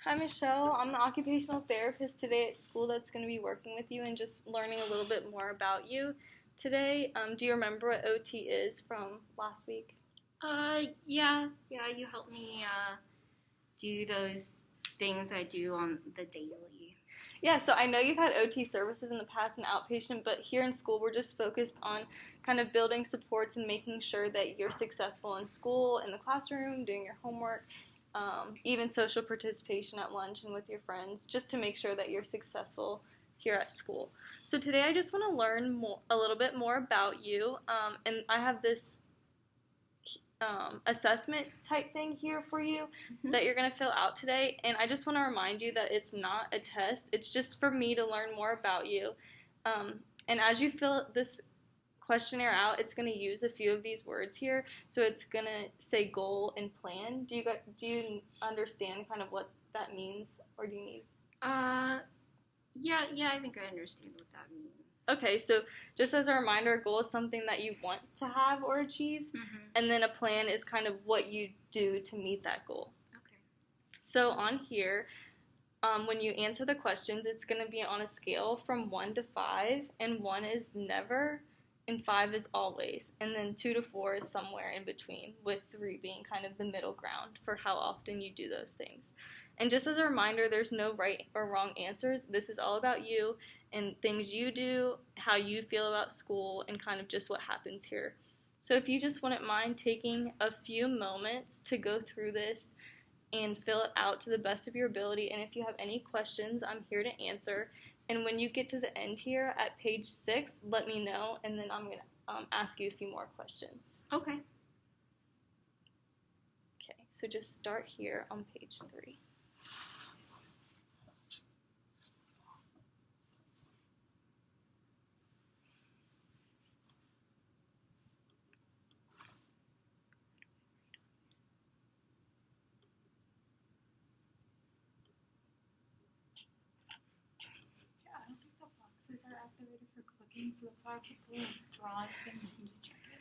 Hi, Michelle. I'm the occupational therapist today at school that's going to be working with you and just learning a little bit more about you today. Do you remember what OT is from last week? Yeah, you helped me do those things I do on the daily. Yeah, so I know you've had OT services in the past and outpatient, but here in school we're just focused on kind of building supports and making sure that you're successful in school, in the classroom, doing your homework, even social participation at lunch and with your friends, just to make sure that you're successful here at school. So today I just want to learn a little bit more about you, and I have this assessment type thing here for you that you're going to fill out today. And I just want to remind you that it's not a test, it's just for me to learn more about you. And as you fill this questionnaire out, it's going to use a few of these words here. So it's going to say goal and plan. Do you understand kind of what that means, or do you need? Yeah, I think I understand what that means. Okay, so just as a reminder, a goal is something that you want to have or achieve, and then a plan is kind of what you do to meet that goal. Okay. So on here, when you answer the questions, it's going to be on a scale from 1 to 5, and 1 is never, and 5 is always, and then 2 to 4 is somewhere in between, with 3 being kind of the middle ground for how often you do those things. And just as a reminder, there's no right or wrong answers. This is all about you and things you do, how you feel about school, and kind of just what happens here. So if you just wouldn't mind taking a few moments to go through this and fill it out to the best of your ability. And if you have any questions, I'm here to answer. And when you get to the end here at page 6, let me know, and then I'm going to ask you a few more questions. Okay. Okay, so just start here on page 3. Yeah, I don't think the boxes are activated for clicking, so that's why I put the little draw thing so you can just check it.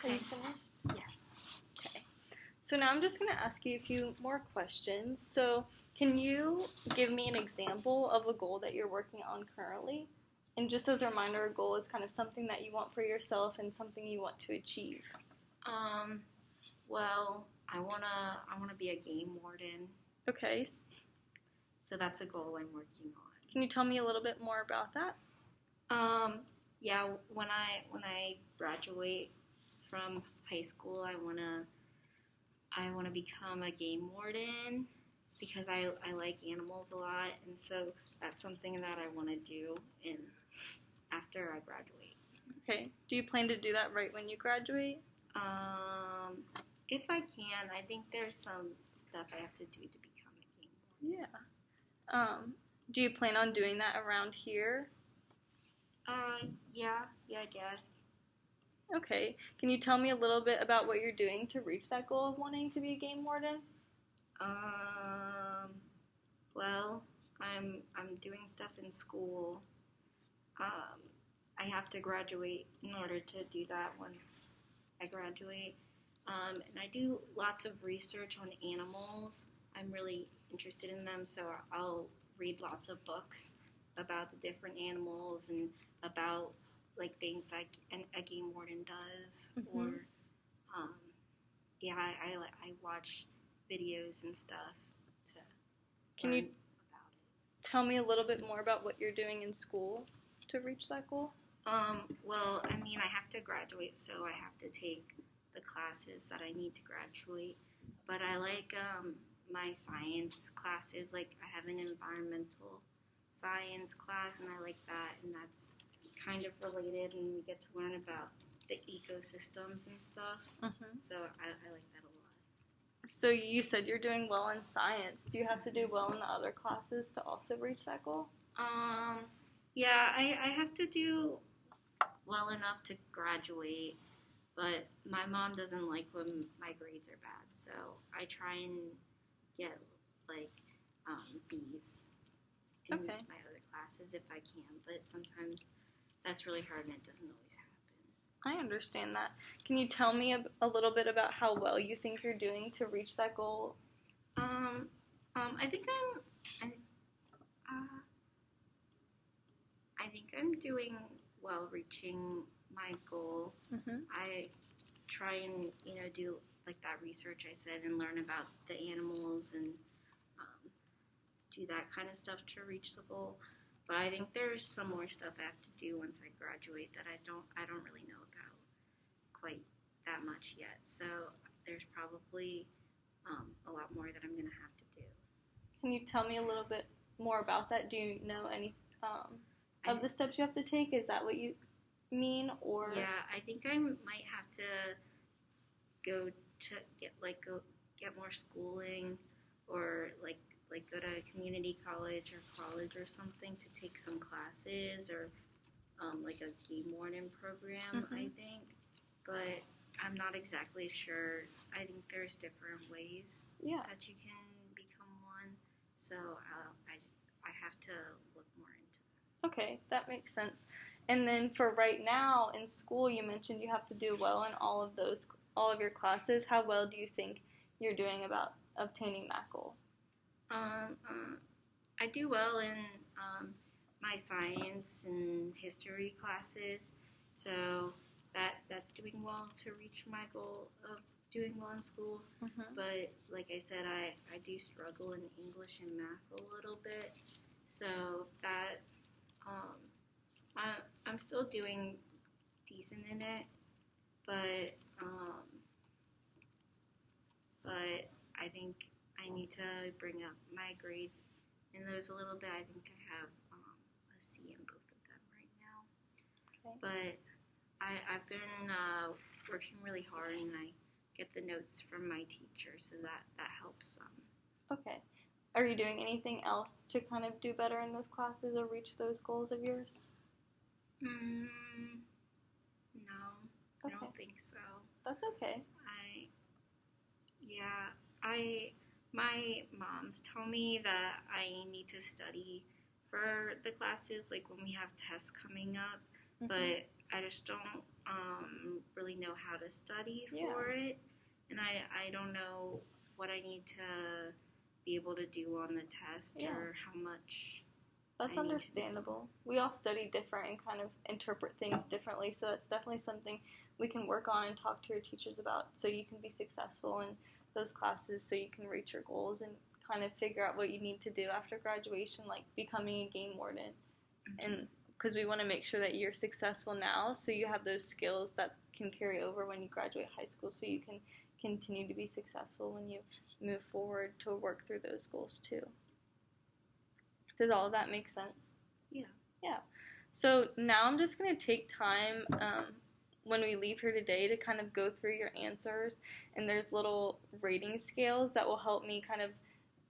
Okay, you finished? So now I'm just going to ask you a few more questions. So can you give me an example of a goal that you're working on currently? And just as a reminder, a goal is kind of something that you want for yourself and something you want to achieve. Well, I wanna be a game warden. Okay. So that's a goal I'm working on. Can you tell me a little bit more about that? Yeah, when I graduate from high school, I wanna become a game warden because I like animals a lot, and so that's something that I want to do after I graduate. Okay. Do you plan to do that right when you graduate? If I can, I think there's some stuff I have to do to become a game warden. Yeah. Do you plan on doing that around here? Yeah, I guess. Okay. Can you tell me a little bit about what you're doing to reach that goal of wanting to be a game warden? Well, I'm doing stuff in school. I have to graduate in order to do that once I graduate. And I do lots of research on animals. I'm really interested in them, so I'll read lots of books about the different animals and about like things like a game warden does. Mm-hmm. Or I watch videos and stuff to Can learn you about it. tell me a little bit more about what you're doing in school to reach that goal? Well, I mean, I have to graduate, so I have to take the classes that I need to graduate. But I like my science classes. Like, I have an environmental science class, and I like that, and that's kind of related, and we get to learn about the ecosystems and stuff. Mm-hmm. So I like that a lot. So you said you're doing well in science. Do you have to do well in the other classes to also reach that goal? Yeah, I have to do well enough to graduate, but my mom doesn't like when my grades are bad, so I try and get like B's in Okay. my other classes if I can, but sometimes that's really hard and it doesn't always happen. I understand that. Can you tell me a little bit about how well you think you're doing to reach that goal? I think I'm doing well reaching my goal. Mm-hmm. I try and do like that research I said and learn about the animals and do that kind of stuff to reach the goal. But I think there's some more stuff I have to do once I graduate that I don't really know about quite that much yet. So there's probably a lot more that I'm gonna have to do. Can you tell me a little bit more about that? Do you know any of the steps you have to take? Is that what you mean, or? Yeah, I think I might have to go to get more schooling, or like go to community college or something to take some classes, or like a game warden program. Mm-hmm. I think, but I'm not exactly sure. I think there's different ways that you can become one. So I have to look more into that. Okay, that makes sense. And then for right now in school, you mentioned you have to do well in all of your classes. How well do you think you're doing about obtaining that goal? I do well in my science and history classes, so that's doing well to reach my goal of doing well in school. Mm-hmm. But like I said, I do struggle in English and math a little bit, so that I'm still doing decent in it, but I think I need to bring up my grade in those a little bit. I think I have a C in both of them right now. Okay. But I've been working really hard, and I get the notes from my teacher, so that helps some. Okay. Are you doing anything else to kind of do better in those classes or reach those goals of yours? No, Okay. I don't think so. That's okay. My moms tell me that I need to study for the classes, like when we have tests coming up, Mm-hmm. but I just don't really know how to study for it. and I don't know what I need to be able to do on the test Yeah. or how much. That's I need to do. understandable. We all study different and kind of interpret things differently, so that's definitely something we can work on and talk to your teachers about so you can be successful in those classes, so you can reach your goals and kind of figure out what you need to do after graduation, like becoming a game warden. And because we want to make sure that you're successful now, so you have those skills that can carry over when you graduate high school, so you can continue to be successful when you move forward to work through those goals too. Does all of that make sense? Yeah. Yeah. So now I'm just going to take time when we leave here today to kind of go through your answers, and there's little rating scales that will help me kind of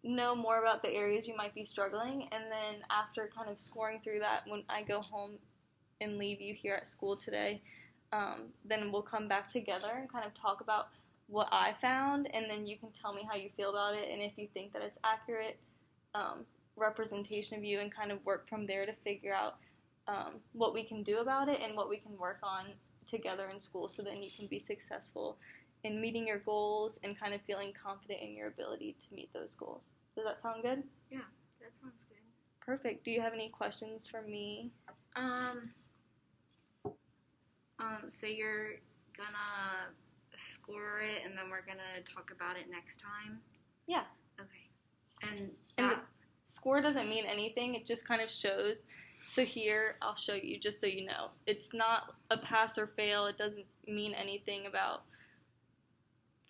know more about the areas you might be struggling, and then after kind of scoring through that, when I go home and leave you here at school today, then we'll come back together and kind of talk about what I found, and then you can tell me how you feel about it and if you think that it's accurate representation of you, and kind of work from there to figure out what we can do about it and what we can work on together in school, so then you can be successful in meeting your goals and kind of feeling confident in your ability to meet those goals. Does that sound good? Yeah, that sounds good. Perfect. Do you have any questions for me? So you're gonna score it, and then we're gonna talk about it next time? Yeah. Okay. And the score doesn't mean anything. It just kind of shows. So here, I'll show you just so you know. It's not a pass or fail. It doesn't mean anything about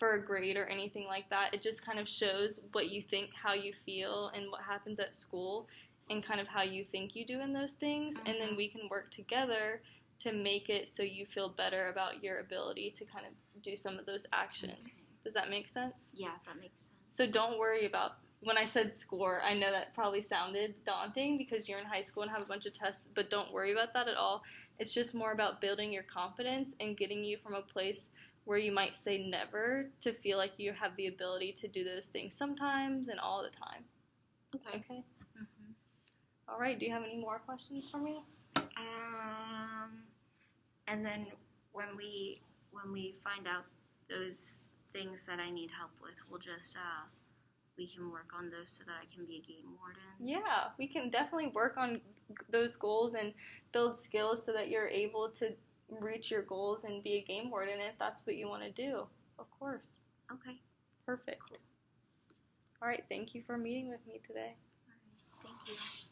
for a grade or anything like that. It just kind of shows what you think, how you feel, and what happens at school, and kind of how you think you do in those things. And then we can work together to make it so you feel better about your ability to kind of do some of those actions. Okay. Does that make sense? Yeah, that makes sense. So don't worry about, when I said score, I know that probably sounded daunting because you're in high school and have a bunch of tests, but don't worry about that at all. It's just more about building your confidence and getting you from a place where you might say never to feel like you have the ability to do those things sometimes and all the time. Okay? All right, do you have any more questions for me? And then when we find out those things that I need help with, we'll just we can work on those so that I can be a game warden. Yeah, we can definitely work on those goals and build skills so that you're able to reach your goals and be a game warden if that's what you want to do. Of course. Okay. Perfect. All right, thank you for meeting with me today. All right. Thank you.